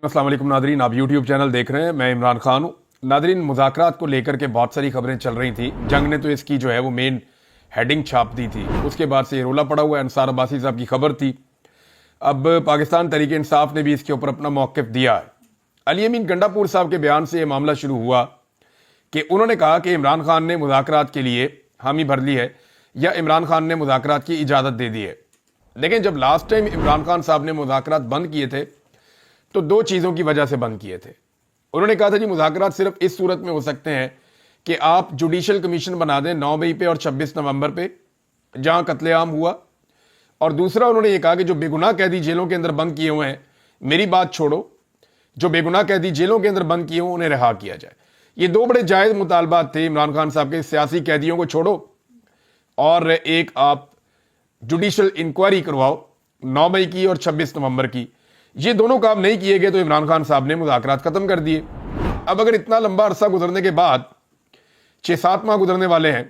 अस्सलाम वालेकुम नादरीन, आप यूट्यूब चैनल देख रहे हैं। मैं इमरान खान हूँ। नादरीन, मुज़ाकरात को लेकर के बहुत सारी खबरें चल रही थी। जंग ने तो इसकी जो है वो मेन हेडिंग छाप दी थी। उसके बाद से ये रोला पड़ा हुआ है। अंसार अब्बासी साहब की खबर थी। अब पाकिस्तान तहरीक इंसाफ ने भी इसके ऊपर अपना मौक़िफ़ दिया है। अली अमीन गंडापुर साहब के बयान से ये मामला शुरू हुआ कि उन्होंने कहा कि इमरान खान ने मुज़ाकरात के लिए हामी भर ली है या इमरान खान ने मुज़ाकरात की इजाज़त दे दी है। लेकिन जब लास्ट टाइम इमरान खान साहब ने मुज़ाकरात बंद किए थे तो दो चीज़ों की वजह से बंद किए थे। उन्होंने कहा था जी मुज़ाकरात सिर्फ इस सूरत में हो सकते हैं कि आप जुडिशल कमीशन बना दें 9 मई पे और 26 नवंबर पे जहां कत्लेआम हुआ। और दूसरा उन्होंने ये कहा कि जो बेगुनाह कैदी जेलों के अंदर बंद किए हुए हैं, मेरी बात छोड़ो, जो बेगुनाह कैदी जेलों के अंदर बंद किए हुए उन्हें रिहा किया जाए। ये दो बड़े जायज़ मुतालबात थे इमरान खान साहब के। सियासी कैदियों को छोड़ो और एक आप जुडिशल इंक्वायरी करवाओ 9 मई की और 26 नवंबर की। ये दोनों काम नहीं किए गए तो इमरान खान साहब ने मुज़ाकरात खत्म कर दिए। अब अगर इतना लंबा अरसा गुजरने के बाद 6-7 माह गुजरने वाले हैं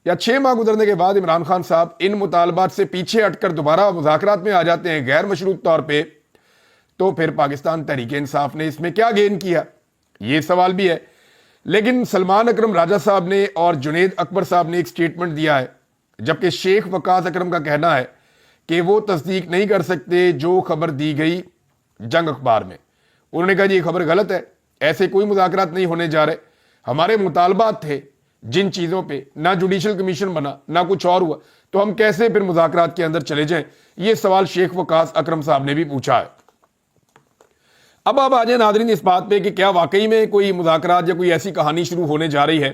या 6 माह गुजरने के बाद इमरान खान साहब इन मुतालबात से पीछे हटकर दोबारा मुज़ाकरात में आ जाते हैं गैर मशरूत तौर पे, तो फिर पाकिस्तान तहरीक इंसाफ ने इसमें क्या गेन किया, ये सवाल भी है। लेकिन सलमान अकरम राजा साहब ने और जुनेद अकबर साहब ने एक स्टेटमेंट दिया है, जबकि शेख वकास अकरम का कहना है कि वो तस्दीक नहीं कर सकते जो खबर दी गई जंग अखबार में। उन्होंने कहा जी ये खबर गलत है, ऐसे कोई मुज़ाकरात नहीं होने जा रहे। हमारे मुतालबात थे जिन चीज़ों पे, ना जुडिशल कमीशन बना ना कुछ और हुआ, तो हम कैसे फिर मुज़ाकरात के अंदर चले जाएं। ये सवाल शेख वकास अकरम साहब ने भी पूछा है। अब आप आ जाए नादरीन इस बात पे कि क्या वाकई में कोई मुज़ाकरात या कोई ऐसी कहानी शुरू होने जा रही है।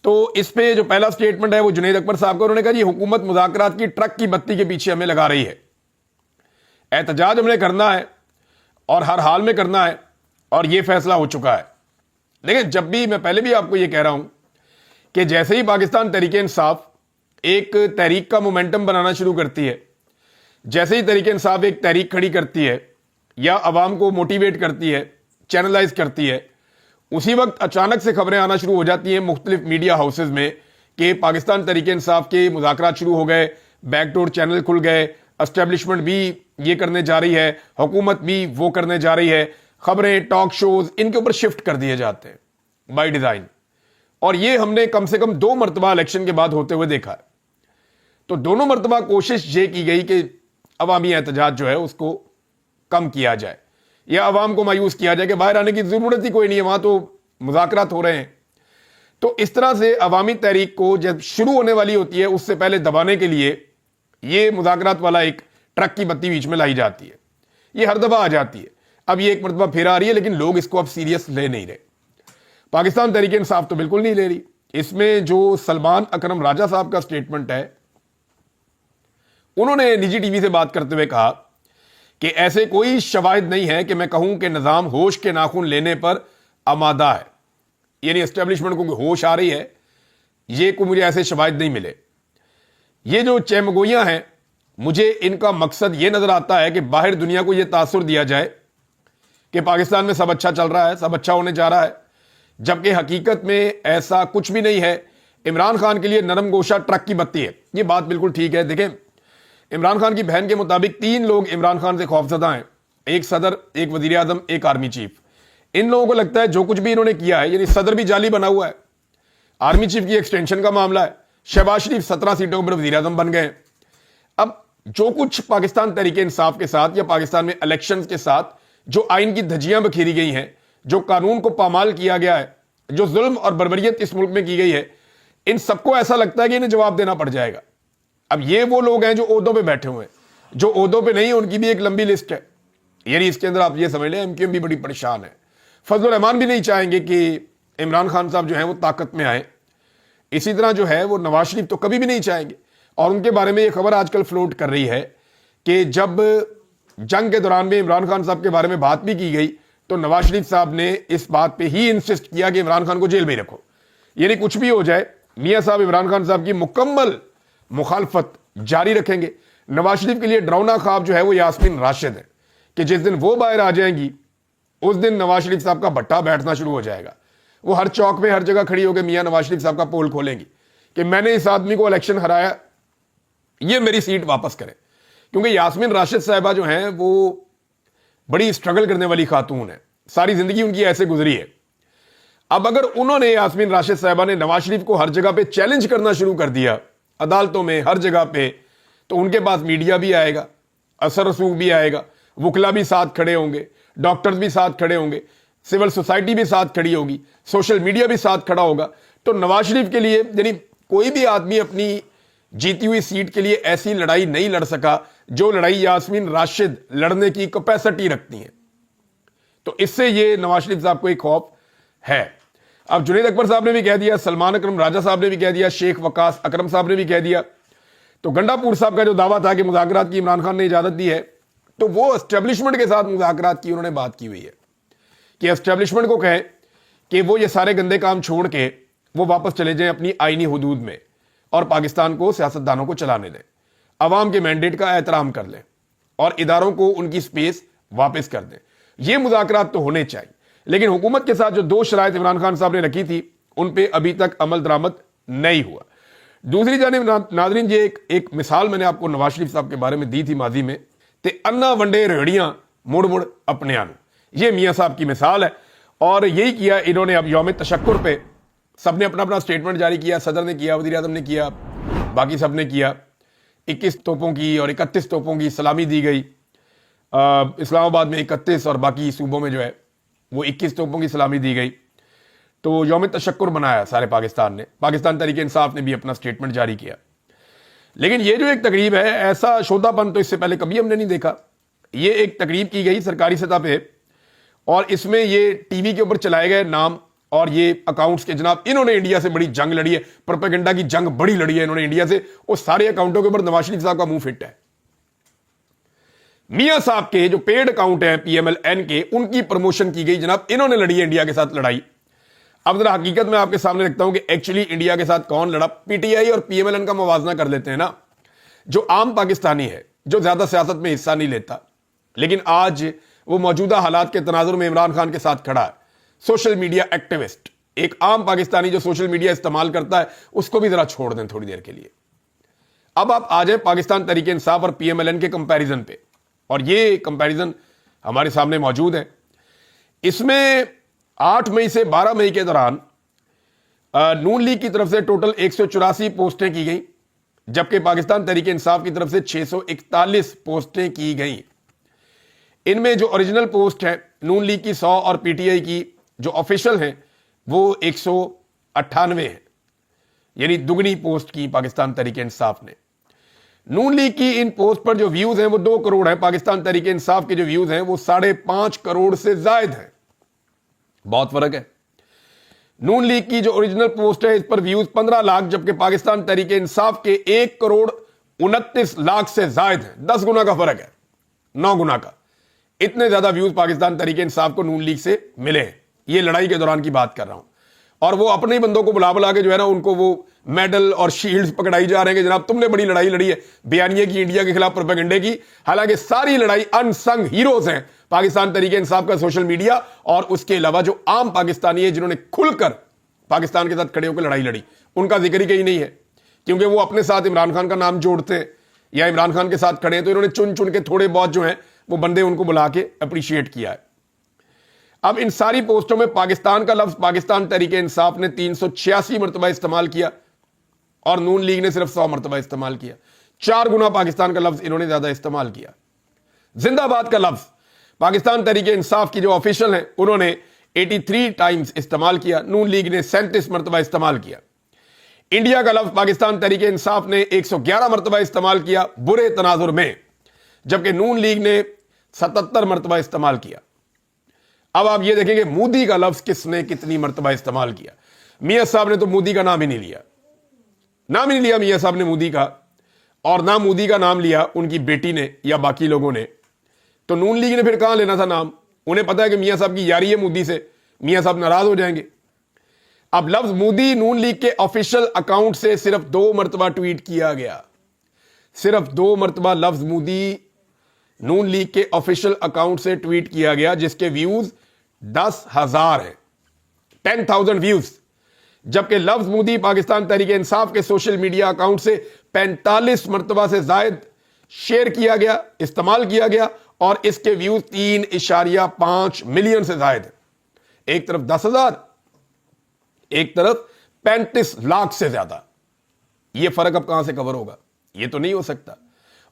तो इस पे जो पहला स्टेटमेंट है वो जुनेद अकबर साहब का। उन्होंने कहा जी हुकूमत मुज़ाकरात की ट्रक की बत्ती के पीछे हमें लगा रही है। एहतजाज हमने करना है और हर हाल में करना है और ये फैसला हो चुका है। लेकिन जब भी, मैं पहले भी आपको ये कह रहा हूं कि जैसे ही पाकिस्तान तहरीक इंसाफ एक तहरीक का मोमेंटम बनाना शुरू करती है, जैसे ही तहरीक इंसाफ एक तहरीक खड़ी करती है या अवाम को मोटिवेट करती है, चैनलाइज करती है, उसी वक्त अचानक से खबरें आना शुरू हो जाती हैं मुख्तलिफ मीडिया हाउसेज में कि पाकिस्तान तहरीक इंसाफ के मुज़ाकरात शुरू हो गए, बैकडोर चैनल खुल गए, एस्टेब्लिशमेंट भी ये करने जा रही है, हुकूमत भी वो करने जा रही है। खबरें, टॉक शोज इनके ऊपर शिफ्ट कर दिए जाते हैं बाय डिज़ाइन। और ये हमने कम से कम 2 मरतबा इलेक्शन के बाद होते हुए देखा है। तो दोनों मरतबा कोशिश ये की गई कि अवामी एहतजाज जो है उसको कम किया जाए या अवाम को मायूस किया जाए कि बाहर आने की जरूरत ही कोई नहीं है, वहां तो मुज़ाकरात हो रहे हैं। तो इस तरह से अवामी तहरीक को जब शुरू होने वाली होती है उससे पहले दबाने के लिए ये मुज़ाकरात वाला एक ट्रक की बत्ती बीच में लाई जाती है। ये हर दफा आ जाती है। अब ये एक मरतबा फिर आ रही है, लेकिन लोग इसको अब सीरियस ले नहीं रहे। पाकिस्तान तहरीक इंसाफ तो बिल्कुल नहीं ले रही। इसमें जो सलमान अकरम राजा साहब का स्टेटमेंट है, उन्होंने निजी टीवी से बात करते हुए कहा कि ऐसे कोई शवाहिद नहीं है कि मैं कहूं कि निज़ाम होश के नाखून लेने पर आमादा है, यानी एस्टेब्लिशमेंट को होश आ रही है, ये को मुझे ऐसे शवाहिद नहीं मिले। ये जो चहमगोइयां हैं, मुझे इनका मकसद ये नजर आता है कि बाहर दुनिया को ये तासुर दिया जाए कि पाकिस्तान में सब अच्छा चल रहा है, सब अच्छा होने जा रहा है, जबकि हकीकत में ऐसा कुछ भी नहीं है। इमरान खान के लिए नरम गोशा ट्रक की बत्ती है। ये बात बिल्कुल ठीक है। देखें, इमरान खान की बहन के मुताबिक 3 लोग इमरान खान से खौफजदा हैं, एक सदर, एक वजीर आजम, एक आर्मी चीफ। इन लोगों को लगता है जो कुछ भी इन्होंने किया है, यानी सदर भी जाली बना हुआ है, आर्मी चीफ की एक्सटेंशन का मामला है, शहबाज शरीफ 17 सीटों पर वजीर आजम बन गए। अब जो कुछ पाकिस्तान तहरीक इंसाफ के साथ या पाकिस्तान में इलेक्शंस के साथ जो आइन की धज्जियां बखेरी गई हैं, जो कानून को पामाल किया गया है, जो जुल्म और बर्बरियत इस मुल्क में की गई है, इन सबको ऐसा लगता है कि इन्हें जवाब देना पड़ जाएगा। अब ये वो लोग हैं जो ओहदों पे बैठे हुए हैं, जो ओहदों पे नहीं है उनकी भी एक लंबी लिस्ट है। यानी इसके अंदर आप ये समझ लें एमक्यूएम भी बड़ी परेशान है। फजल रहमान भी नहीं चाहेंगे कि इमरान खान साहब जो है वो ताकत में आए। इसी तरह जो है वो नवाज शरीफ तो कभी भी नहीं चाहेंगे। और उनके बारे में ये खबर आजकल फ्लोट कर रही है कि जब जंग के दौरान में इमरान खान साहब के बारे में बात भी की गई तो नवाज शरीफ साहब ने इस बात पे ही इंसिस्ट किया कि इमरान खान को जेल में रखो। यानी कुछ भी हो जाए, मियां साहब इमरान खान साहब की मुकम्मल मुखालफत जारी रखेंगे। नवाज शरीफ के लिए डरावना ख्वाब जो है वो यास्मीन राशिद है कि जिस दिन वो बाहर आ जाएंगी उस दिन नवाज शरीफ साहब का भट्टा बैठना शुरू हो जाएगा। वो हर चौक में हर जगह खड़ी होकर मियां नवाज शरीफ साहब का पोल खोलेंगी कि मैंने इस आदमी को इलेक्शन हराया, ये मेरी सीट वापस करें। क्योंकि यास्मीन राशिद साहिबा जो हैं वो बड़ी स्ट्रगल करने वाली खातून है, सारी जिंदगी उनकी ऐसे गुजरी है। अब अगर उन्होंने, यास्मीन राशिद साहिबा ने, नवाज शरीफ को हर जगह पे चैलेंज करना शुरू कर दिया, अदालतों में, हर जगह पे, तो उनके पास मीडिया भी आएगा, असर रसूख भी आएगा, वकला भी साथ खड़े होंगे, डॉक्टर्स भी साथ खड़े होंगे, सिविल सोसाइटी भी साथ खड़ी होगी, सोशल मीडिया भी साथ खड़ा होगा। तो नवाज शरीफ के लिए, यानी कोई भी आदमी अपनी जीती हुई सीट के लिए ऐसी लड़ाई नहीं लड़ सका जो लड़ाई यास्मीन राशिद लड़ने की कैपेसिटी रखती है। तो इससे ये नवाज शरीफ साहब को एक खौफ है। अब जुनैद अकबर साहब ने भी कह दिया, सलमान अकरम राजा साहब ने भी कह दिया, शेख वकास अकरम साहब ने भी कह दिया। तो गंडापुर साहब का जो दावा था कि मुज़ाकरात की इमरान खान ने इजाजत दी है, तो वो एस्टेब्लिशमेंट के साथ मुज़ाकरात की उन्होंने बात की हुई है कि एस्टेब्लिशमेंट को कहें कि वो ये सारे गंदे काम छोड़ के वो वापस चले जाएं अपनी आईनी हुदूद में और पाकिस्तान को सियासतदानों को चलाने दें, अवाम के मैंडेट का एहतराम कर लें और इदारों को उनकी स्पेस वापस कर दें। ये मुज़ाकरात तो होने चाहिए, लेकिन हुकूमत के साथ जो दो शराइत इमरान खान साहब ने रखी थी उन पे अभी तक अमल दरामद नहीं हुआ। दूसरी जानिब नाज़रीन, ये एक मिसाल मैंने आपको नवाज शरीफ साहब के बारे में दी थी माजी में, ते अन्ना वंडे रेड़ियां मुड़ मुड़ अपने आनू, ये मियाँ साहब की मिसाल है। और यही किया इन्होंने। अब यौम तशक्कुर पे सबने अपना अपना स्टेटमेंट जारी किया, सदर ने किया, वज़ीर आज़म ने किया, बाकी सब ने किया। 21 तोपों की और 31 तोपों की सलामी दी गई। इस्लामाबाद में 31 और बाकी सूबों में जो है वो 21 तोपों की सलामी दी गई। तो यौम तशक्कुर बनाया सारे पाकिस्तान ने। पाकिस्तान तहरीक इंसाफ ने भी अपना स्टेटमेंट जारी किया। लेकिन ये जो एक तकरीब है, ऐसा शोधापन तो इससे पहले कभी हमने नहीं देखा। ये एक तकरीब की गई सरकारी सतह पे और इसमें ये टीवी के ऊपर चलाए गए नाम और ये अकाउंट्स के, जनाब इन्होंने इंडिया से बड़ी जंग लड़ी है, प्रोपेगेंडा की जंग बड़ी लड़ी है इन्होंने इंडिया से, वो सारे अकाउंटों के ऊपर नवाज शरीफ साहब का मुंह फिट है। मियां साहब के जो पेड अकाउंट हैं PMLN के, उनकी प्रमोशन की गई, जनाब इन्होंने लड़ी है इंडिया के साथ लड़ाई। अब जरा हकीकत में आपके सामने रखता हूं कि एक्चुअली इंडिया के साथ कौन लड़ा। PTI और PMLN का मुवाजना कर लेते हैं ना, जो आम पाकिस्तानी है, जो ज्यादा सियासत में हिस्सा नहीं लेता, लेकिन आज वो मौजूदा हालात के तनाजुर में इमरान खान के साथ खड़ा है। सोशल मीडिया एक्टिविस्ट, एक आम पाकिस्तानी जो सोशल मीडिया इस्तेमाल करता है, उसको भी जरा छोड़ दें थोड़ी देर के लिए। अब आप आ जाए पाकिस्तान तहरीक इंसाफ और PMLN के कंपैरिजन पे, और ये कंपैरिजन हमारे सामने मौजूद है। इसमें 8 मई से 12 मई के दौरान नून लीग की तरफ से टोटल 184 पोस्टें की गई, जबकि पाकिस्तान तहरीक इंसाफ की तरफ से 641 पोस्टें की गई। इनमें जो ओरिजिनल पोस्ट है नून लीग की 100 और PTI की जो ऑफिशियल हैं वो 198 हैं, यानी दुगनी पोस्ट की पाकिस्तान तहरीक इंसाफ ने। नून लीग की इन पोस्ट पर जो व्यूज हैं वो 2 करोड़ हैं, पाकिस्तान तहरीक इंसाफ के जो व्यूज हैं वो 5.5 करोड़ से ज्यादा हैं। बहुत फर्क है। नून लीग की जो ओरिजिनल पोस्ट है इस पर व्यूज 15 लाख, जबकि पाकिस्तान तहरीक इंसाफ के 1 करोड़ 29 लाख से ज्यादा हैं। 10 गुना का फर्क है, 9 गुना का। इतने ज्यादा व्यूज पाकिस्तान तहरीक इंसाफ को नून लीग से मिले हैं। ये लड़ाई के दौरान की बात कर रहा हूं। और वो अपने ही बंदों को बुला बुला के जो है ना, उनको वो मेडल और शील्ड्स पकड़ाई जा रहे हैं कि जनाब तुमने बड़ी लड़ाई लड़ी है बयानिए की, इंडिया के खिलाफ, प्रोपेगेंडे की। हालांकि सारी लड़ाई अनसंग हीरोज हैं पाकिस्तान तहरीक इंसाफ का, सोशल मीडिया और उसके अलावा जो आम पाकिस्तानी है जिन्होंने खुलकर पाकिस्तान के साथ खड़े होकर लड़ाई लड़ी, उनका जिक्र ही कहीं नहीं है। क्योंकि वो अपने साथ इमरान खान का नाम जोड़ते हैं या इमरान खान के साथ खड़े हैं, तो इन्होंने चुन चुन के थोड़े बहुत जो हैं वो बंदे उनको बुला के अप्रिशिएट किया है। अब इन सारी पोस्टों में पाकिस्तान का लफ्ज पाकिस्तान तहरीक इंसाफ ने 386 मरतबा इस्तेमाल किया और नून लीग ने सिर्फ 100 मरतबा इस्तेमाल किया। 4 गुना पाकिस्तान का लफ्ज इन्होंने ज्यादा इस्तेमाल किया। जिंदाबाद का लफ्ज पाकिस्तान तहरीक इंसाफ की जो ऑफिशियल है उन्होंने 83 टाइम्स इस्तेमाल किया, नून लीग ने 37 मरतबा इस्तेमाल किया। इंडिया का लफ्ज पाकिस्तान तहरीक इंसाफ ने 111 मरतबा इस्तेमाल किया बुरे तनाजुर में, जबकि नून लीग ने 77 मरतबा इस्तेमाल किया। अब आप ये देखेंगे मोदी का लफ्ज किसने कितनी मरतबा इस्तेमाल किया। मियां साहब ने तो मोदी का नाम ही नहीं लिया, नाम ही नहीं लिया मियां साहब ने मोदी का, और ना मोदी का नाम लिया उनकी बेटी ने या बाकी लोगों ने। तो नून लीग ने फिर कहां लेना था नाम? उन्हें पता है कि मियां साहब की यारी है मोदी से, मियां साहब नाराज हो जाएंगे। अब लफ्ज मोदी नून लीग के ऑफिशियल अकाउंट से सिर्फ 2 मरतबा ट्वीट किया गया, सिर्फ 2 मरतबा लफ्ज मोदी नून लीग के ऑफिशियल अकाउंट से ट्वीट किया गया, जिसके व्यूज 10,000 हैं, 10,000 व्यूज। जबकि लफ्ज मोदी पाकिस्तान तहरीक इंसाफ के सोशल मीडिया अकाउंट से 45 मरतबा से जायद शेयर किया गया, इस्तेमाल किया गया, और इसके व्यूज 3.5 मिलियन से जायद है। एक तरफ 10,000, एक तरफ 35 लाख से ज्यादा। ये फर्क अब कहां से कवर होगा? ये तो नहीं हो सकता।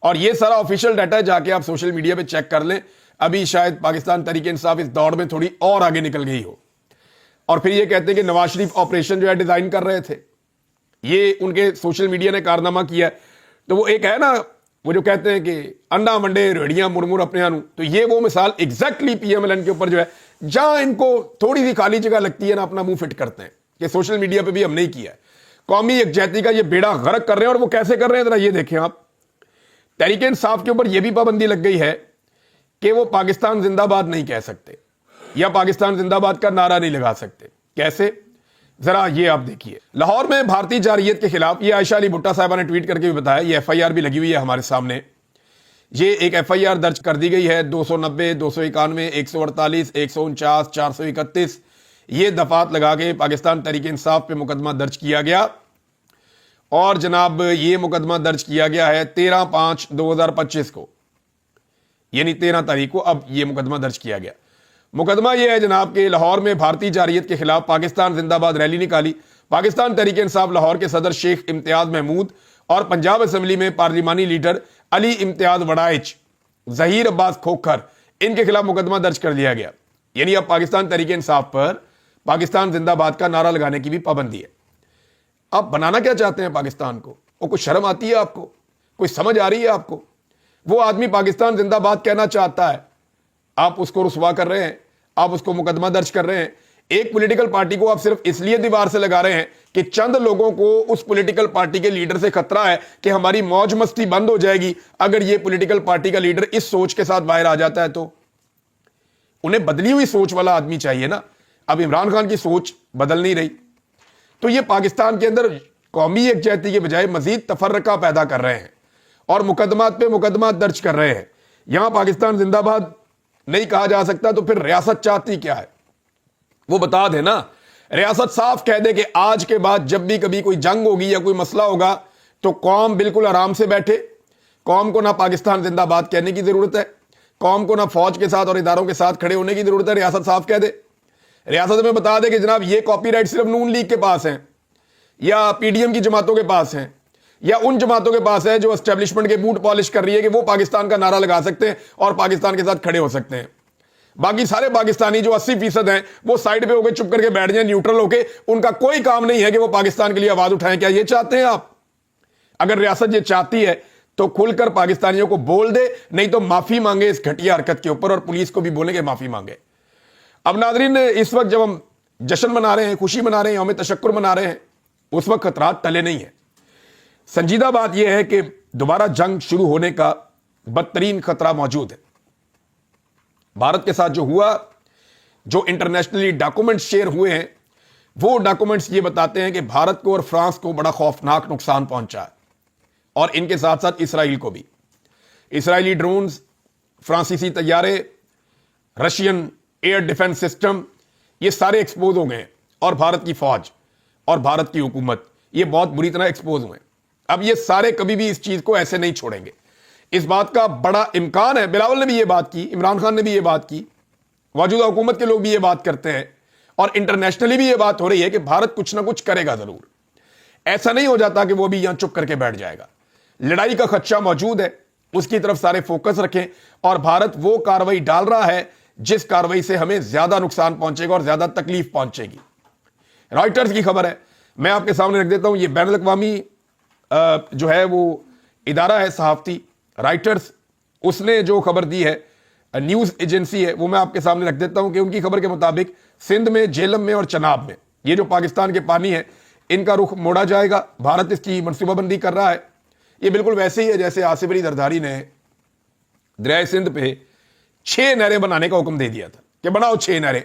और ये सारा ऑफिशियल डाटा है, जाके आप सोशल मीडिया पे चेक कर लें। अभी शायद पाकिस्तान तहरीक इंसाफ इस दौड़ में थोड़ी और आगे निकल गई हो। और फिर ये कहते हैं कि नवाज शरीफ ऑपरेशन जो है डिजाइन कर रहे थे, ये उनके सोशल मीडिया ने कारनामा किया। तो वो एक है ना, वो जो कहते हैं कि अंडा वंडे रेड़ियां मुरमुर अपने आनू, तो ये वो मिसाल एग्जैक्टली PMLN के ऊपर जो है, जहां इनको थोड़ी सी खाली जगह लगती है ना, अपना मुंह फिट करते हैं कि सोशल मीडिया पे भी हम नहीं किया है। कौमी यकजहती का ये बेड़ा गर्क कर रहे हैं। और वो कैसे कर रहे हैं, जरा ये देखें आप। तहरीक इंसाफ के ऊपर यह भी पाबंदी लग गई है कि वो पाकिस्तान जिंदाबाद नहीं कह सकते या पाकिस्तान जिंदाबाद का नारा नहीं लगा सकते। कैसे, जरा ये आप देखिए। लाहौर में भारतीय जारियत के खिलाफ, ये आयशा अली भुट्टा साहिबा ने ट्वीट करके भी बताया, ये FIR भी लगी हुई है हमारे सामने। ये एक FIR दर्ज कर दी गई है 290, 291, 148, 149, 431, ये दफात लगा के पाकिस्तान तहरीक इंसाफ पे मुकदमा दर्ज किया गया। और जनाब ये मुकदमा दर्ज किया गया है 13/5/2025 को, यानी 13 तारीख को अब ये मुकदमा दर्ज किया गया। मुकदमा ये है जनाब के लाहौर में भारतीय जारियत के खिलाफ पाकिस्तान जिंदाबाद रैली निकाली। पाकिस्तान तहरीक इंसाफ लाहौर के सदर शेख इम्तियाज महमूद और पंजाब असेंबली में पार्लिमानी लीडर अली इम्तियाज वड़ाइच, जहीर अब्बास खोखर, इनके खिलाफ मुकदमा दर्ज कर लिया गया। यानी अब पाकिस्तान तहरीक इंसाफ पर पाकिस्तान जिंदाबाद का नारा लगाने की भी पाबंदी है। आप बनाना क्या चाहते हैं पाकिस्तान को? वो कुछ शर्म आती है आपको? कोई समझ आ रही है आपको? वो आदमी पाकिस्तान जिंदाबाद कहना चाहता है, आप उसको रुसवा कर रहे हैं, आप उसको मुकदमा दर्ज कर रहे हैं। एक पॉलिटिकल पार्टी को आप सिर्फ इसलिए दीवार से लगा रहे हैं कि चंद लोगों को उस पॉलिटिकल पार्टी के लीडर से खतरा है कि हमारी मौज मस्ती बंद हो जाएगी अगर ये पॉलिटिकल पार्टी का लीडर इस सोच के साथ बाहर आ जाता है। तो उन्हें बदली हुई सोच वाला आदमी चाहिए ना। अब इमरान खान की सोच बदल नहीं रही, तो ये पाकिस्तान के अंदर कौमी यकजहती के बजाय मजीद तफर्रका पैदा कर रहे हैं और मुकदमात पे मुकदमा दर्ज कर रहे हैं। यहां पाकिस्तान जिंदाबाद नहीं कहा जा सकता, तो फिर रियासत चाहती क्या है? वो बता दे ना, रियासत साफ कह दे कि आज के बाद जब भी कभी कोई जंग होगी या कोई मसला होगा तो कौम बिल्कुल आराम से बैठे। कौम को ना पाकिस्तान जिंदाबाद कहने की जरूरत है, कौम को ना फौज के साथ और इदारों के साथ खड़े होने की जरूरत है। रियासत साफ कह दे, रियासत में बता दे कि जनाब ये कॉपीराइट सिर्फ नून लीग के पास है या PDM की जमातों के पास है या उन जमातों के पास है जो एस्टेब्लिशमेंट के बूट पॉलिश कर रही है कि वो पाकिस्तान का नारा लगा सकते हैं और पाकिस्तान के साथ खड़े हो सकते हैं। बाकी सारे पाकिस्तानी जो 80% हैं वो साइड पे होकर चुप करके बैठ जाएं, न्यूट्रल होके। उनका कोई काम नहीं है कि वो पाकिस्तान के लिए आवाज उठाएं। क्या ये चाहते हैं आप? अगर रियासत ये चाहती है तो खुलकर पाकिस्तानियों को बोल दे, नहीं तो माफी मांगे इस घटिया हरकत के ऊपर और पुलिस को भी बोले कि माफी मांगे। अब नाजरीन, इस वक्त जब हम जश्न मना रहे हैं, खुशी मना रहे हैं, यौम तशक्कुर मना रहे हैं, उस वक्त खतरात टले नहीं है। संजीदा बात यह है कि दोबारा जंग शुरू होने का बदतरीन खतरा मौजूद है। भारत के साथ जो हुआ, जो इंटरनेशनली डॉक्यूमेंट्स शेयर हुए हैं, वो डॉक्यूमेंट्स ये बताते हैं कि भारत को और फ्रांस को बड़ा खौफनाक नुकसान पहुंचा है और इनके साथ साथ इसराइल को भी। इसराइली ड्रोन्स, फ्रांसीसी तैयारे, रशियन एयर डिफेंस सिस्टम, ये सारे एक्सपोज हो गए और भारत की फौज और भारत की हुकूमत ये बहुत बुरी तरह एक्सपोज हुए। अब ये सारे कभी भी इस चीज को ऐसे नहीं छोड़ेंगे। इस बात का बड़ा इम्कान है, बिलावल ने भी ये बात की, इमरान खान ने भी ये बात की, मौजूदा हुकूमत के लोग भी ये बात करते हैं और इंटरनेशनली भी ये बात हो रही है कि भारत कुछ ना कुछ करेगा जरूर। ऐसा नहीं हो जाता कि वो भी यहां चुप करके बैठ जाएगा। लड़ाई का खदशा मौजूद है, उसकी तरफ सारे फोकस रखें और भारत वो कार्रवाई डाल रहा है जिस कार्रवाई से हमें ज्यादा नुकसान पहुंचेगा और ज्यादा तकलीफ पहुंचेगी। रॉयटर्स की खबर है, मैं आपके सामने रख देता हूं। ये बैनुल अक़वामी जो है वो इदारा है सहाफती, राइटर्स, उसने जो खबर दी है, न्यूज एजेंसी है, वो मैं आपके सामने रख देता हूं कि उनकी खबर के मुताबिक सिंध में, झेलम में और चनाब में ये जो पाकिस्तान के पानी है इनका रुख मोड़ा जाएगा। भारत इसकी मनसूबाबंदी कर रहा है। ये बिल्कुल वैसे ही है जैसे आसिफ अली जरदारी ने दरिया सिंध पे 6 नहरें बनाने का हुक्म दे दिया था कि बनाओ 6 नहरें,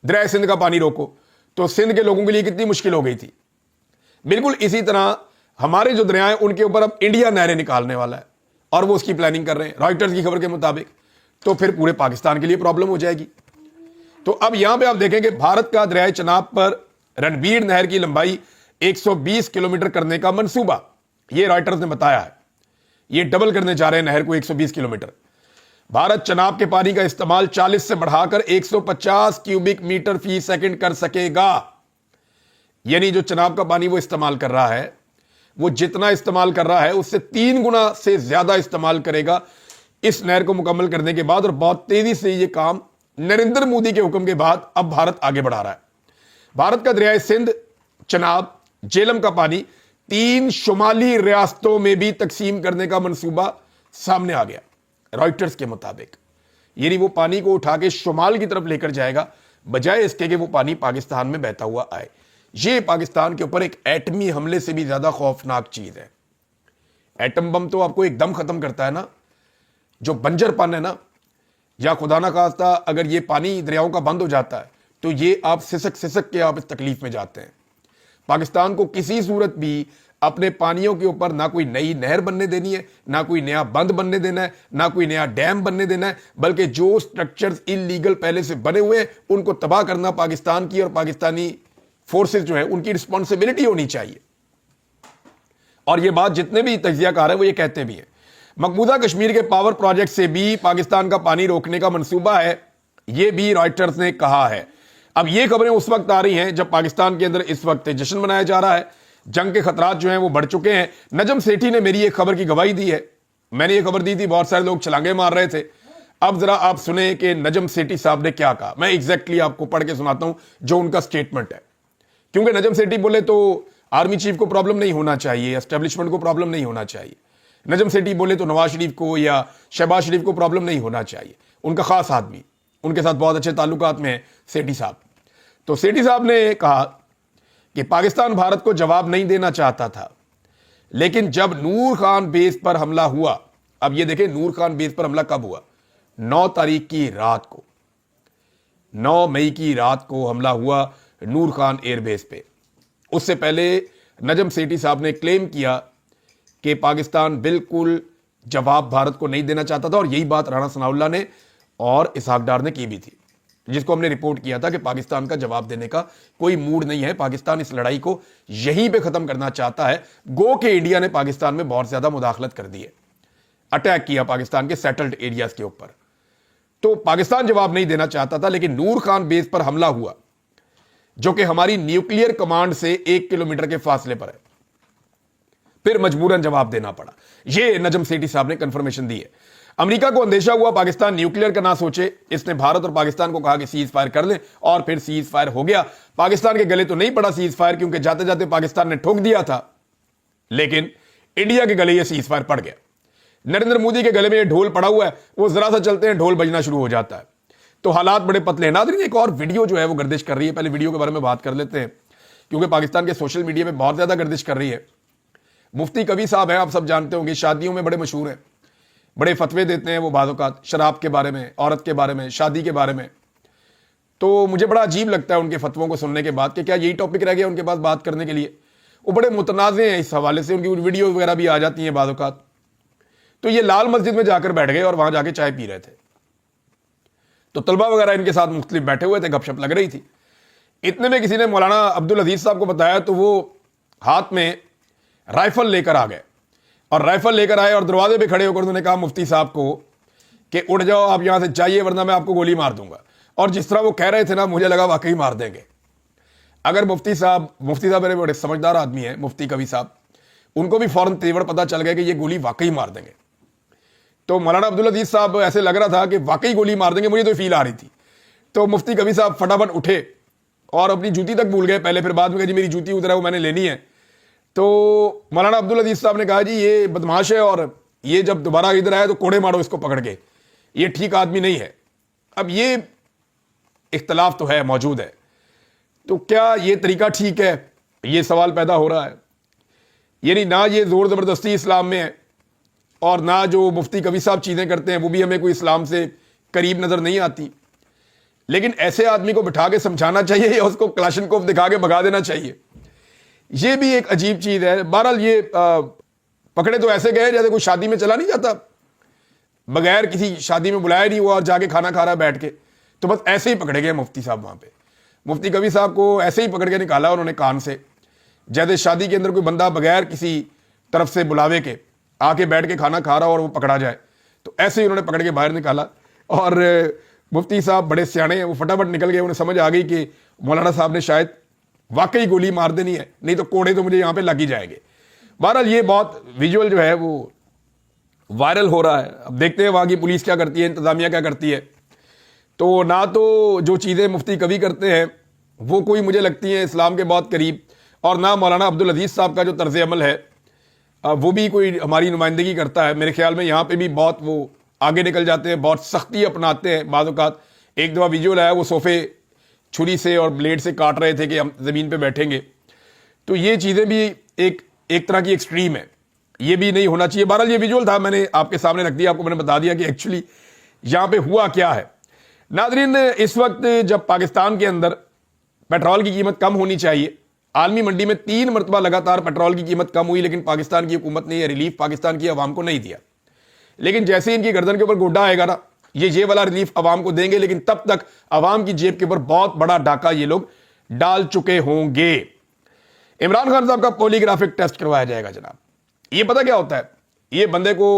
दरिया सिंध का पानी रोको। तो सिंध के लोगों के लिए कितनी मुश्किल हो गई थी। बिल्कुल इसी तरह हमारे जो दरिया हैं उनके ऊपर अब इंडिया नहरें निकालने वाला है और वो उसकी प्लानिंग कर रहे हैं रॉयटर्स की खबर के मुताबिक। तो फिर पूरे पाकिस्तान के लिए प्रॉब्लम हो जाएगी। तो अब यहां पे आप देखेंगे भारत का दरियाए चनाब पर रणबीर नहर की लंबाई 120 किलोमीटर करने का मंसूबा, ये रॉयटर्स ने बताया है। ये डबल करने जा रहे हैं नहर को 120 किलोमीटर। भारत चनाब के पानी का इस्तेमाल 40 से बढ़ाकर 150 क्यूबिक मीटर फी सेकंड कर सकेगा। यानी जो चनाब का पानी वो इस्तेमाल कर रहा है, वो जितना इस्तेमाल कर रहा है उससे 3 गुना से ज्यादा इस्तेमाल करेगा इस नहर को मुकम्मल करने के बाद। और बहुत तेजी से ये काम नरेंद्र मोदी के हुक्म के बाद अब भारत आगे बढ़ा रहा है। भारत का दरियाए सिंध, चनाब, झेलम का पानी 3 शुमाली रियासतों में भी तकसीम करने का मंसूबा सामने आ गया रॉयटर्स के मुताबिक। यानी वो पानी को उठा के शुमाल की तरफ लेकर जाएगा, बजाय इसके कि वो पानी पाकिस्तान में बहता हुआ आए। ये पाकिस्तान के ऊपर एक एटमी हमले से भी ज्यादा खौफनाक चीज है। एटम बम तो आपको एकदम खत्म करता है ना, जो बंजरपन है ना, या खुदा ना खास्ता अगर ये पानी दरियाओं का बंद हो जाता है तो ये आप सिसक के आप इस तकलीफ में जाते हैं। पाकिस्तान को किसी सूरत भी अपने पानियों के ऊपर ना कोई नई नहर बनने देनी है, ना कोई नया बंद बनने देना है, ना कोई नया डैम बनने देना है, बल्कि जो स्ट्रक्चर्स इलीगल पहले से बने हुए हैं उनको तबाह करना पाकिस्तान की और पाकिस्तानी फोर्सेस जो है उनकी रिस्पॉन्सिबिलिटी होनी चाहिए। और ये बात जितने भी तज्जियाकार हैं वो ये कहते भी हैं। मकबूजा कश्मीर के पावर प्रोजेक्ट से भी पाकिस्तान का पानी रोकने का मंसूबा है, ये भी रॉयटर्स ने कहा है। अब ये खबरें उस वक्त आ रही हैं जब पाकिस्तान के अंदर इस वक्त जश्न मनाया जा रहा है, जंग के खतरात जो हैं वो बढ़ चुके हैं। नजम सेठी ने मेरी एक खबर की गवाही दी है। मैंने ये खबर दी थी, बहुत सारे लोग छलांगे मार रहे थे। अब जरा आप सुने कि नजम सेठी साहब ने क्या कहा। मैं एग्जैक्टली आपको पढ़ के सुनाता हूं जो उनका स्टेटमेंट है, क्योंकि नजम सेठी बोले तो आर्मी चीफ को प्रॉब्लम नहीं होना चाहिए, एस्टेब्लिशमेंट को प्रॉब्लम नहीं होना चाहिए। नजम सेठी बोले तो नवाज शरीफ को या शहबाज शरीफ को प्रॉब्लम नहीं होना चाहिए। उनका खास आदमी, उनके साथ बहुत अच्छे ताल्लुकात में है सेठी साहब। तो सेठी साहब ने कहा कि पाकिस्तान भारत को जवाब नहीं देना चाहता था, लेकिन जब नूर खान बेस पर हमला हुआ, अब ये देखें नूर खान बेस पर हमला कब हुआ, 9 तारीख की रात को, 9 मई की रात को हमला हुआ नूर खान एयरबेस पे। उससे पहले नजम सेठी साहब ने क्लेम किया कि पाकिस्तान बिल्कुल जवाब भारत को नहीं देना चाहता था, और यही बात राणा सनाउल्लाह ने और इसहाक डार ने की भी थी, जिसको हमने रिपोर्ट किया था कि पाकिस्तान का जवाब देने का कोई मूड नहीं है। पाकिस्तान इस लड़ाई को यहीं पे खत्म करना चाहता है। गो के इंडिया ने पाकिस्तान में बहुत ज्यादा मुदाखलत कर दी है, अटैक किया पाकिस्तान के सेटल्ड एरियाज के ऊपर। तो पाकिस्तान जवाब नहीं देना चाहता था, लेकिन नूर खान बेस पर हमला हुआ जो कि हमारी न्यूक्लियर कमांड से 1 किलोमीटर के फासले पर है, फिर मजबूरन जवाब देना पड़ा। यह नजम सेठी साहब ने कंफर्मेशन दी है। अमेरिका को अंदेशा हुआ पाकिस्तान न्यूक्लियर का ना सोचे, इसने भारत और पाकिस्तान को कहा कि सीज फायर कर ले, और फिर सीज फायर हो गया। पाकिस्तान के गले तो नहीं पड़ा सीज फायर, क्योंकि जाते जाते पाकिस्तान ने ठोक दिया था, लेकिन इंडिया के गले यह सीज फायर पड़ गया। नरेंद्र मोदी के गले में यह ढोल पड़ा हुआ है, वो जरा सा चलते हैं ढोल बजना शुरू हो जाता है। तो हालात बड़े पतले हैं। नाज़रीन, एक और वीडियो जो है वो गर्दिश कर रही है, पहले वीडियो के बारे में बात कर लेते हैं, क्योंकि पाकिस्तान के सोशल मीडिया में बहुत ज्यादा गर्दिश कर रही है। मुफ्ती कबीर साहब हैं, आप सब जानते होंगे, शादियों में बड़े मशहूर हैं, बड़े फतवे देते हैं वो बाज़-औक़ात शराब के बारे में, औरत के बारे में, शादी के बारे में। तो मुझे बड़ा अजीब लगता है उनके फतवों को सुनने के बाद कि क्या यही टॉपिक रह गया उनके पास बात करने के लिए। वो बड़े मुतनाज़े हैं इस हवाले से, उनकी वीडियो वगैरह भी आ जाती हैं बाज़-औक़ात। तो ये लाल मस्जिद में जाकर बैठ गए और वहां जाके चाय पी रहे थे, तो तलबा वगैरह इनके साथ मुख्तलिफ बैठे हुए थे, गपशप लग रही थी। इतने में किसी ने मौलाना अब्दुल अजीज साहब को बताया, तो वो हाथ में राइफल लेकर आ गए, और राइफल लेकर आए और दरवाजे पे खड़े होकर उन्होंने कहा मुफ्ती साहब को कि उठ जाओ, आप यहां से जाइए, वरना मैं आपको गोली मार दूंगा। और जिस तरह वो कह रहे थे ना, मुझे लगा वाकई मार देंगे। अगर मुफ्ती साहब मेरे बड़े समझदार आदमी हैं, मुफ्ती कबीर साहब, उनको भी फौरन तेवर पता चल गया कि ये गोली वाकई मार देंगे। तो मौलाना अब्दुल अजीज साहब ऐसे लग रहा था कि वाकई गोली मार देंगे, मुझे तो फील आ रही थी। तो मुफ्ती कबीर साहब फटाफट उठे और अपनी जूती तक भूल गए पहले, फिर बाद में कहा जी मेरी जूती उधर है, वो मैंने लेनी है। तो मौलाना अब्दुल अजीज साहब ने कहा जी ये बदमाश है, और ये जब दोबारा इधर आए तो कोड़े मारो इसको पकड़ के, ये ठीक आदमी नहीं है। अब ये इख्तलाफ तो है, मौजूद है, तो क्या ये तरीका ठीक है, ये सवाल पैदा हो रहा है। यानी ना ये जोर ज़बरदस्ती इस्लाम में है, और ना जो मुफ्ती कबीर साहब चीज़ें करते हैं वो भी हमें कोई इस्लाम से करीब नज़र नहीं आती। लेकिन ऐसे आदमी को बिठा के समझाना चाहिए या उसको क्लाशनकोफ दिखा के भगा देना चाहिए, ये भी एक अजीब चीज़ है। बहरहाल ये पकड़े तो ऐसे गए जैसे कोई शादी में चला नहीं जाता, बगैर किसी शादी में बुलाया नहीं हुआ और जाके खाना खा रहा है बैठ के, तो बस ऐसे ही पकड़े गए मुफ्ती साहब। वहाँ पे मुफ्ती कबीर साहब को ऐसे ही पकड़ के निकाला उन्होंने कान से, जैसे शादी के अंदर कोई बंदा बगैर किसी तरफ से बुलावे के आके बैठ के खाना खा रहा हो और वो पकड़ा जाए। تو ایسے ہی انہوں نے پکڑ کے باہر نکالا اور مفتی صاحب بڑے سیانے ہیں, وہ فٹافٹ نکل گئے. انہیں سمجھ آ گئی کہ مولانا صاحب نے شاید واقعی گولی مار دینی ہے, نہیں تو کوڑے تو مجھے یہاں پہ لگ ہی جائیں گے. بہرحال یہ بہت ویژول جو ہے وہ وائرل ہو رہا ہے. اب دیکھتے ہیں وہاں کی پولیس کیا کرتی ہے, انتظامیہ کیا کرتی ہے. تو نہ تو جو چیزیں مفتی کبھی کرتے ہیں وہ کوئی مجھے لگتی ہیں اسلام کے بہت قریب, اور نہ مولانا عبدالعزیز صاحب کا جو طرز عمل ہے وہ بھی کوئی ہماری نمائندگی کرتا ہے. میرے خیال میں یہاں پہ بھی بہت وہ آگے نکل جاتے ہیں, بہت سختی اپناتے ہیں. بعض اوقات ایک دفعہ ویڈیو لایا, وہ صوفے چھری سے اور بلیڈ سے کاٹ رہے تھے کہ ہم زمین پہ بیٹھیں گے. تو یہ چیزیں بھی ایک طرح کی ایکسٹریم ہے, یہ بھی نہیں ہونا چاہیے. بہرحال یہ ویژول تھا, میں نے آپ کے سامنے رکھ دیا, آپ کو میں نے بتا دیا کہ ایکچولی یہاں پہ ہوا کیا ہے. ناظرین, اس وقت جب پاکستان کے اندر پیٹرول کی قیمت کم ہونی چاہیے, عالمی منڈی میں 3 مرتبہ لگاتار پیٹرول کی قیمت کم ہوئی, لیکن پاکستان کی حکومت نے یہ ریلیف پاکستان کی عوام کو نہیں دیا. لیکن جیسے ان کی گردن کے اوپر گوڈا آئے گا نا, یہ والا ریلیف عوام کو دیں گے, لیکن تب تک عوام کی جیب کے اوپر بہت بڑا ڈاکہ یہ لوگ ڈال چکے ہوں گے. عمران خان صاحب کا پولیگرافک ٹیسٹ کروایا جائے گا جناب. یہ پتہ کیا ہوتا ہے, یہ بندے کو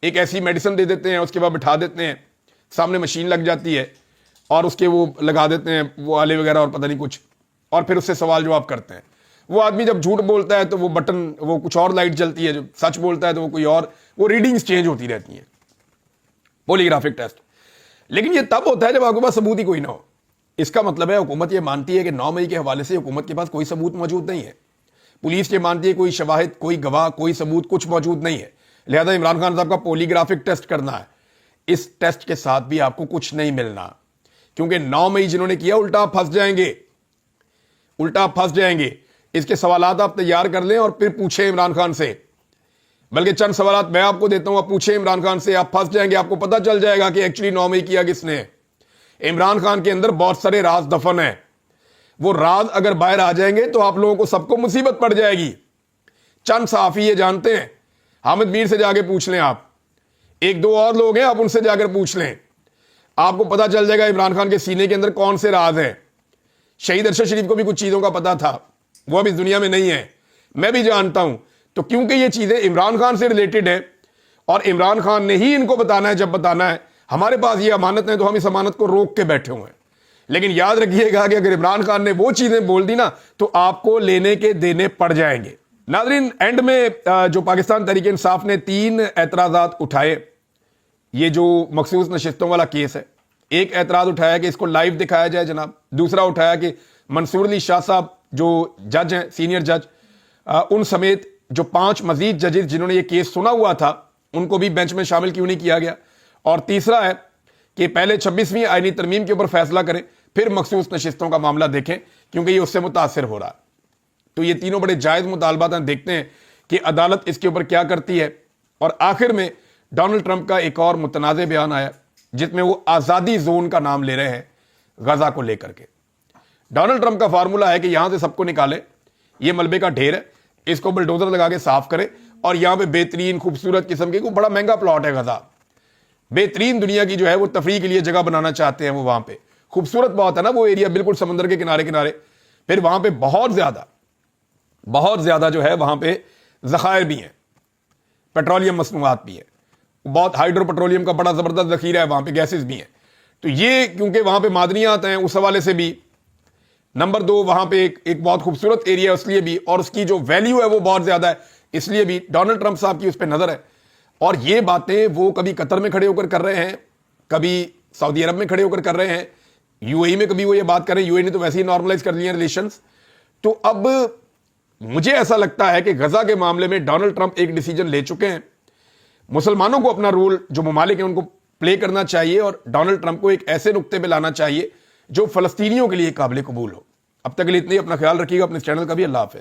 ایک ایسی میڈیسن دے دیتے ہیں, اس کے بعد بٹھا دیتے ہیں, سامنے مشین لگ جاتی ہے اور اس کے وہ لگا دیتے ہیں وہ آلے وغیرہ اور پتہ نہیں کچھ, اور پھر اس سے سوال جواب کرتے ہیں. وہ آدمی جب جھوٹ بولتا ہے تو وہ بٹن وہ کچھ اور لائٹ جلتی ہے, جب سچ بولتا ہے تو وہ کوئی اور, وہ ریڈنگز چینج ہوتی رہتی ہیں. پولیگرافک ٹیسٹ. لیکن یہ تب ہوتا ہے جب آپ کے پاس ثبوت ہی کوئی نہ ہو. اس کا مطلب ہے حکومت یہ مانتی ہے کہ 9 مئی کے حوالے سے حکومت کے پاس کوئی ثبوت موجود نہیں ہے. پولیس یہ مانتی ہے کوئی شواہد, کوئی گواہ, کوئی ثبوت کچھ موجود نہیں ہے. لہذا عمران خان صاحب کا پولیگرافک ٹیسٹ کرنا ہے. اس ٹیسٹ کے ساتھ بھی آپ کو کچھ نہیں ملنا, کیونکہ 9 مئی جنہوں نے کیا الٹا پھنس جائیں گے, الٹا پھنس جائیں گے. اس کے سوالات آپ تیار کر لیں اور پھر پوچھیں عمران خان سے. بلکہ چند سوالات میں آپ کو دیتا ہوں, آپ پوچھیں عمران خان سے, آپ پھنس جائیں گے. آپ کو پتہ چل جائے گا کہ ایکچولی 9 مئی کیا کس نے. عمران خان کے اندر بہت سارے راز دفن ہیں. وہ راز اگر باہر آ جائیں گے تو آپ لوگوں کو سب کو مصیبت پڑ جائے گی. چند صحافی یہ جانتے ہیں, حامد میر سے جا کے پوچھ لیں آپ, 1-2 اور لوگ ہیں, آپ ان سے جا کر پوچھ لیں. آپ کو پتا چل جائے گا عمران خان کے سینے کے اندر کون سے راز ہیں. شہید ارشد شریف کو بھی کچھ چیزوں کا پتا تھا, وہ اب اس دنیا میں نہیں ہے, میں بھی جانتا ہوں. تو کیونکہ یہ چیزیں عمران خان سے ریلیٹڈ ہیں اور عمران خان نے ہی ان کو بتانا ہے جب بتانا ہے, ہمارے پاس یہ امانت ہے تو ہم اس امانت کو روک کے بیٹھے ہوئے ہیں. لیکن یاد رکھیے گا کہ اگر عمران خان نے وہ چیزیں بول دی نا تو آپ کو لینے کے دینے پڑ جائیں گے. ناظرین, اینڈ میں جو پاکستان تحریک انصاف نے 3 اعتراضات اٹھائے. یہ جو مخصوص نشستوں والا کیس ہے, ایک اعتراض اٹھایا کہ اس کو لائیو دکھایا جائے جناب. دوسرا اٹھایا کہ منصور علی شاہ صاحب جو جج ہیں, سینئر جج, ان سمیت جو 5 مزید ججز جنہوں نے یہ کیس سنا ہوا تھا ان کو بھی بینچ میں شامل کیوں نہیں کیا گیا. اور تیسرا ہے کہ پہلے 26ویں آئینی ترمیم کے اوپر فیصلہ کریں, پھر مخصوص نشستوں کا معاملہ دیکھیں, کیونکہ یہ اس سے متاثر ہو رہا ہے. تو یہ تینوں بڑے جائز مطالبات ہیں. دیکھتے ہیں کہ عدالت اس کے اوپر کیا کرتی ہے. اور آخر میں ڈونلڈ ٹرمپ کا ایک اور متنازع بیان آیا جس میں وہ آزادی زون کا نام لے رہے ہیں غزہ کو لے کر کے. ڈونلڈ ٹرمپ کا فارمولا ہے کہ یہاں سے سب کو نکالے, یہ ملبے کا ڈھیر ہے, اس کو بلڈوزر لگا کے صاف کرے, اور یہاں پہ بہترین خوبصورت قسم کے بڑا مہنگا پلاٹ ہے غزہ, بہترین دنیا کی جو ہے وہ تفریح کے لیے جگہ بنانا چاہتے ہیں وہ. وہاں پہ خوبصورت بہت ہے نا وہ ایریا, بالکل سمندر کے کنارے کنارے. پھر وہاں پہ بہت زیادہ جو ہے وہاں پہ ذخائر بھی ہیں, پیٹرولیم مصنوعات بھی ہیں, بہت ہائیڈرو پیٹرولیم کا بڑا زبردست ذخیرہ ہے وہاں پہ, گیسز بھی ہیں. تو یہ کیونکہ وہاں پہ معدنیات ہیں اس حوالے سے بھی. نمبر 2, وہاں پہ ایک بہت خوبصورت ایریا اس لیے بھی, اور اس کی جو ویلیو ہے وہ بہت زیادہ ہے اس لیے بھی. ڈونلڈ ٹرمپ صاحب کی اس پہ نظر ہے, اور یہ باتیں وہ کبھی قطر میں کھڑے ہو کر کر رہے ہیں, کبھی سعودی عرب میں کھڑے ہو کر کر رہے ہیں, یو اے ای میں کبھی وہ یہ بات کر رہے ہیں. یو اے ای نے تو ویسے ہی نارملائز کر لیے ہیں ریلیشنز. تو اب مجھے ایسا لگتا ہے کہ غزہ کے معاملے میں ڈونلڈ ٹرمپ ایک ڈیسیجن لے چکے ہیں. مسلمانوں کو اپنا رول, جو ممالک ہیں ان کو پلے کرنا چاہیے, اور ڈونلڈ ٹرمپ کو ایک ایسے نقطے پہ لانا چاہیے جو فلسطینیوں کے لیے قابل قبول ہو. اب تک کے لیے اتنی, اپنا خیال رکھیے گا, اپنے چینل کا بھی. اللہ حافظ.